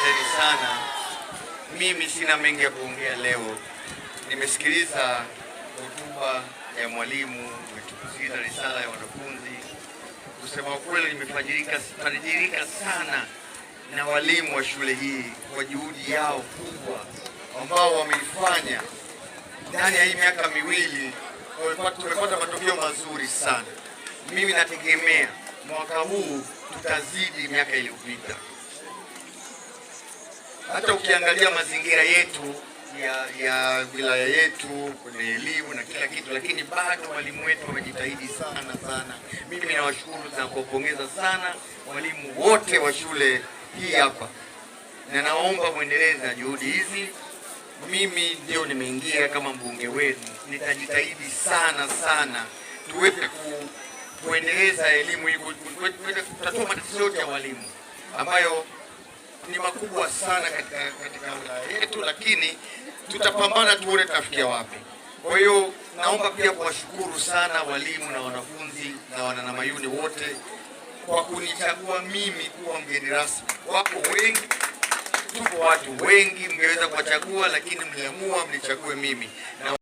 Asanteni sana. Mimi sina mengi ya kuongea leo. Nimesikiliza hotuba ya mwalimu, nimesikiliza risala ya wanafunzi. Kusema kweli, nimefarijika sana na walimu wa shule hii kwa juhudi yao kubwa ambao wameifanya ndani ya hii miaka miwili. Tumepata matokeo mazuri sana. Mimi nategemea mwaka huu tutazidi miaka iliyopita. Hata ukiangalia mazingira yetu ya wilaya yetu kwenye elimu na kila kitu, lakini bado walimu wetu wamejitahidi sana. Mimi nawashukuru na kuwapongeza sana walimu wote wa shule hii hapa, na naomba muendeleze na juhudi hizi. Mimi ndio nimeingia kama mbunge wenu, nitajitahidi sana tuweze kuendeleza elimu hii, kutatua matatizo yote ya walimu ambayo ni makubwa sana katika wilaya yetu, lakini tutapambana tuone tutafikia wapi. Kwa hiyo naomba pia kuwashukuru sana walimu na wanafunzi na wananamayuni wote kwa kunichagua mimi kuwa mgeni rasmi. Wako wengi, tuko watu wengi, mngeweza kuwachagua, lakini mliamua mnichague mimi.